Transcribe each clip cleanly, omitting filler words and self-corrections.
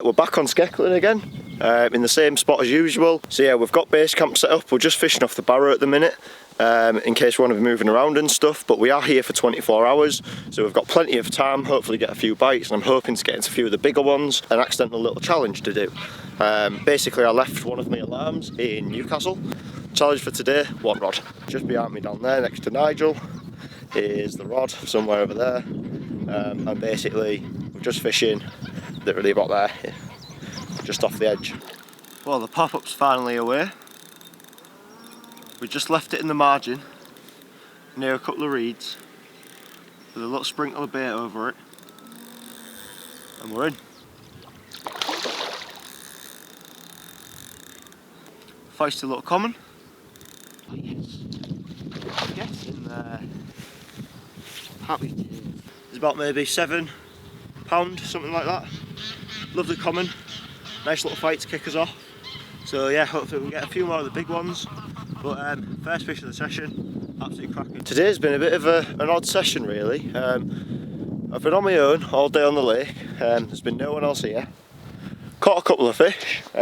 We're back on Skeckling again, in the same spot as usual. So yeah, we've got base camp set up. We're just fishing off the Barrow at the minute, in case we want to be moving around and stuff, but we are here for 24 hours, so we've got plenty of time, hopefully get a few bites, and I'm hoping to get into a few of the bigger ones. An accidental little challenge to do. Basically, I left one of my alarms in Newcastle. Challenge for today, one rod. Just behind me down there, next to Nigel, is the rod, somewhere over there. And basically, we're just fishing, literally about there, just off the edge. Well, the pop-up's finally away. We just left it in the margin, near a couple of reeds, with a little sprinkle of bait over it, and we're in. Feisty little common. Oh yes. Yes, in there. Happy days. There's about maybe £7, something like that. Lovely common. Nice little fight to kick us off. So yeah, hopefully we'll get a few more of the big ones. But first fish of the session, absolutely cracking. Today's been a bit of an odd session really. I've been on my own all day on the lake. There's been no one else here. Caught a couple of fish, you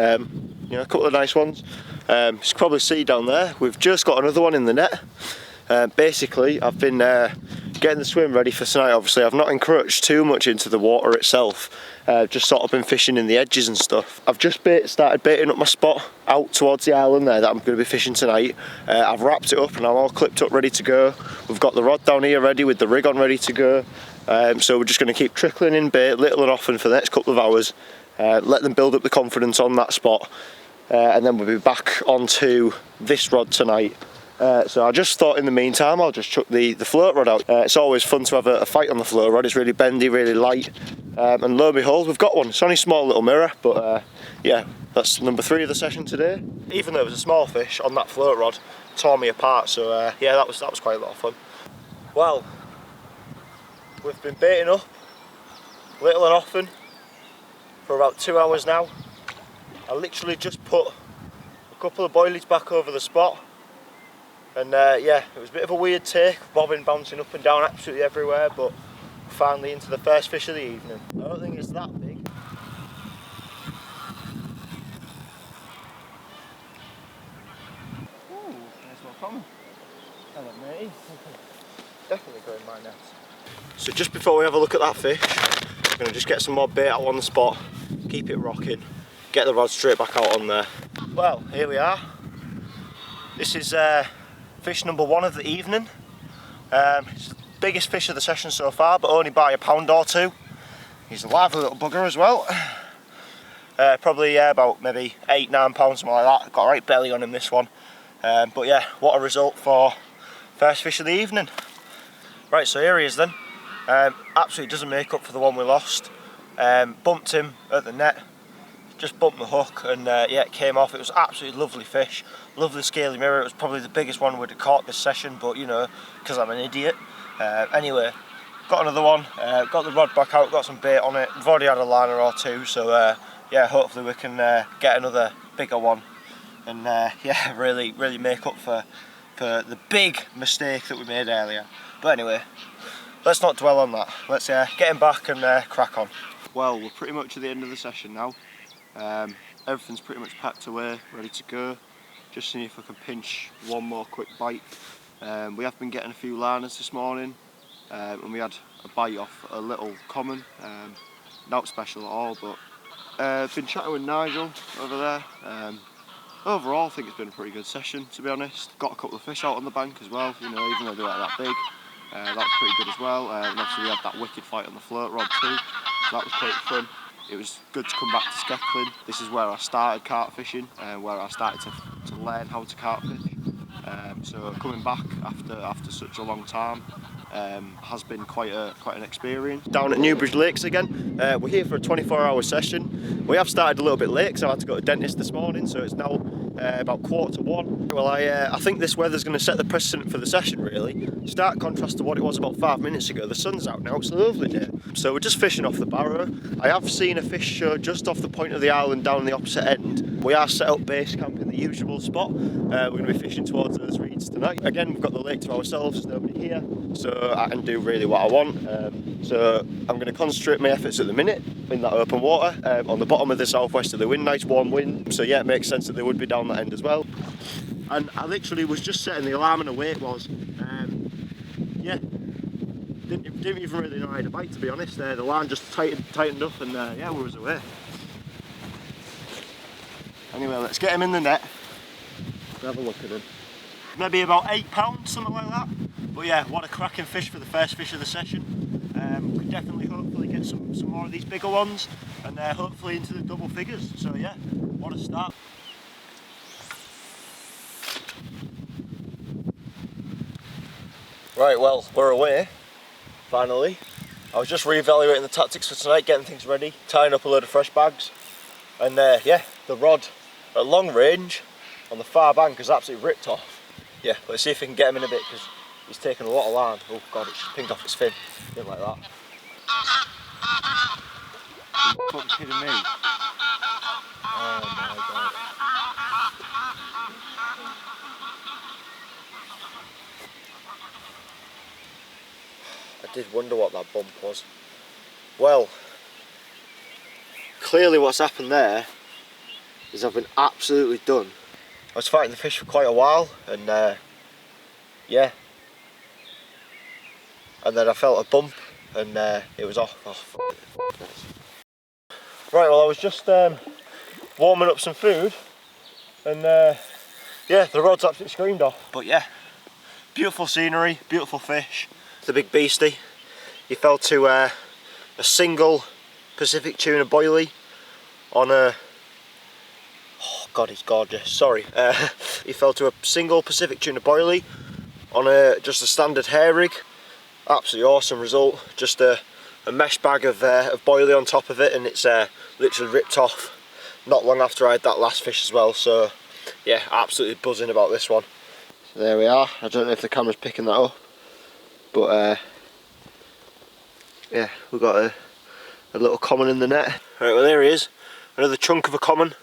know, a couple of nice ones. You can probably see down there, we've just got another one in the net. Basically, I've been getting the swim ready for tonight. Obviously, I've not encroached too much into the water itself. Just sort of been fishing in the edges and stuff. I've just started baiting up my spot out towards the island there that I'm going to be fishing tonight. I've wrapped it up and I'm all clipped up, ready to go. We've got the rod down here ready with the rig on, ready to go. So we're just going to keep trickling in bait, little and often, for the next couple of hours. Let them build up the confidence on that spot. And then we'll be back onto this rod tonight. So I just thought in the meantime I'll just chuck the float rod out. It's always fun to have a fight on the float rod. It's really bendy, really light, and lo and behold we've got one. It's only a small little mirror, but yeah, that's number 3 of the session today. Even though it was a small fish on that float rod, tore me apart, so yeah, that was quite a lot of fun. Well, we've been baiting up little and often for about 2 hours now. I literally just put a couple of boilies back over the spot. And yeah, it was a bit of a weird take, bobbing, bouncing up and down absolutely everywhere, but finally into the first fish of the evening. I don't think it's that big. Ooh, nice one coming. Hello matey. Definitely go in my net. So just before we have a look at that fish, I'm going to just get some more bait out on the spot, keep it rocking, get the rod straight back out on there. Well, here we are. This is fish number 1 of the evening. It's the biggest fish of the session so far, but only by a pound or 2. He's a lively little bugger as well. Probably about maybe 8-9 pounds, something like that. Got a right belly on him, this one. But yeah, what a result for first fish of the evening. Right, so here he is then. Absolutely doesn't make up for the one we lost. Bumped him at the net. Just bumped the hook and yeah, it came off. It was absolutely lovely fish, lovely scaly mirror. It was probably the biggest one we'd have caught this session, but you know, because I'm an idiot. Anyway, got another one, got the rod back out, got some bait on it. We've already had a liner or 2, so yeah, hopefully we can get another bigger one and yeah, really make up for the big mistake that we made earlier. But anyway, let's not dwell on that. Let's get him back and crack on. Well, we're pretty much at the end of the session now. Everything's pretty much packed away, ready to go. Just seeing if I can pinch one more quick bite. We have been getting a few liners this morning, and we had a bite off a little common, not special at all, but been chatting with Nigel over there. Overall I think it's been a pretty good session, to be honest. Got a couple of fish out on the bank as well, you know, even though they weren't that big. That was pretty good as well, and obviously we had that wicked fight on the float rod too, so that was quite fun. It was good to come back to Skeckling. This is where I started carp fishing, where I started to learn how to carp fish. So coming back after such a long time has been quite an experience. Down at Newbridge Lakes again. We're here for a 24-hour session. We have started a little bit late because I had to go to the dentist this morning, so it's now about 1:45. Well, I think this weather's going to set the precedent for the session really. Stark contrast to what it was about 5 minutes ago. The sun's out now, it's a lovely day. So we're just fishing off the Barrow. I have seen a fish show just off the point of the island down the opposite end. We are set up base camp in the usual spot. We're going to be fishing towards those reeds tonight. Again, we've got the lake to ourselves, there's nobody here, so I can do really what I want. So I'm going to concentrate my efforts at the minute in that open water on the bottom of the southwesterly wind, nice warm wind. So yeah, it makes sense that they would be down that end as well. And I literally was just setting the alarm and away it was. Yeah, didn't even really know I had a bite, to be honest. The line just tightened up and yeah, we was away. Anyway, let's get him in the net. Have a look at him. Maybe about £8, something like that. But yeah, what a cracking fish for the first fish of the session. We could definitely hopefully get some more of these bigger ones and hopefully into the double figures. So yeah, what a start. Right, well, we're away, finally. I was just re-evaluating the tactics for tonight, getting things ready, tying up a load of fresh bags. And yeah, the rod at long range on the far bank is absolutely ripped off. Yeah, let's see if we can get him in a bit because he's taken a lot of line. Oh god, it's just pinged off his fin. Didn't like that. Are you fucking kidding me? Oh my god. I did wonder what that bump was. Well, clearly what's happened there is I've been absolutely done. I was fighting the fish for quite a while and yeah. And then I felt a bump and it was off. Oh, right, well I was just warming up some food and yeah, the rod's absolutely screamed off. But yeah, beautiful scenery, beautiful fish. The big beastie. He fell to a single Pacific tuna boilie on a, oh god, he's gorgeous, sorry. He fell to a single Pacific tuna boilie on just a standard hair rig. Absolutely awesome result. Just a mesh bag of boilie on top of it, and it's literally ripped off not long after I had that last fish as well. So yeah, absolutely buzzing about this one. So there we are. I don't know if the camera's picking that up, but yeah, we've got a little common in the net. Right, well there he is, another chunk of a common.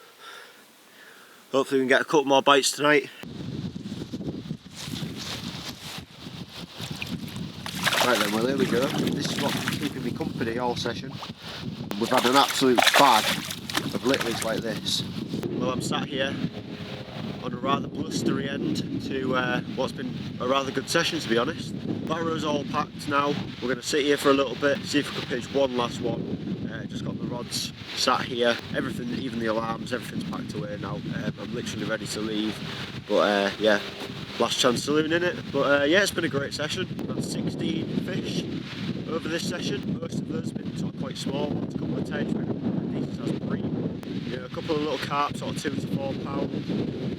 Hopefully we can get a couple more bites tonight. Right then, well there we go. This is what's been keeping me company all session. We've had an absolute bag of littlies like this. Well, I'm sat here on a rather blustery end to what's been a rather good session, to be honest. Barrow's all packed now. We're going to sit here for a little bit, see if we can pitch one last one. Just got the rods sat here, everything, even the alarms, everything's packed away now. I'm literally ready to leave, but yeah, last chance saloon in it. But yeah, it's been a great session. About 16 fish over this session. Most of those have been sort of quite small ones, a couple of tench, a decent sized bream. You know, a couple of little carp, sort of 2 to 4 pound.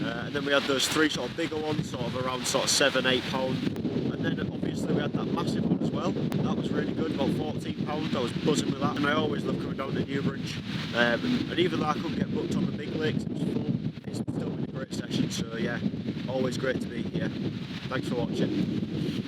And then we had those 3 sort of bigger ones, sort of around sort of 7-8 pound. And then obviously we had that massive one as well. That was really good, about 14 pound. I was buzzing with that, and I always love coming down to Newbridge. And even though I couldn't get booked on the big lakes, it was full. It's still been a great session. So yeah, always great to be here. Thanks for watching.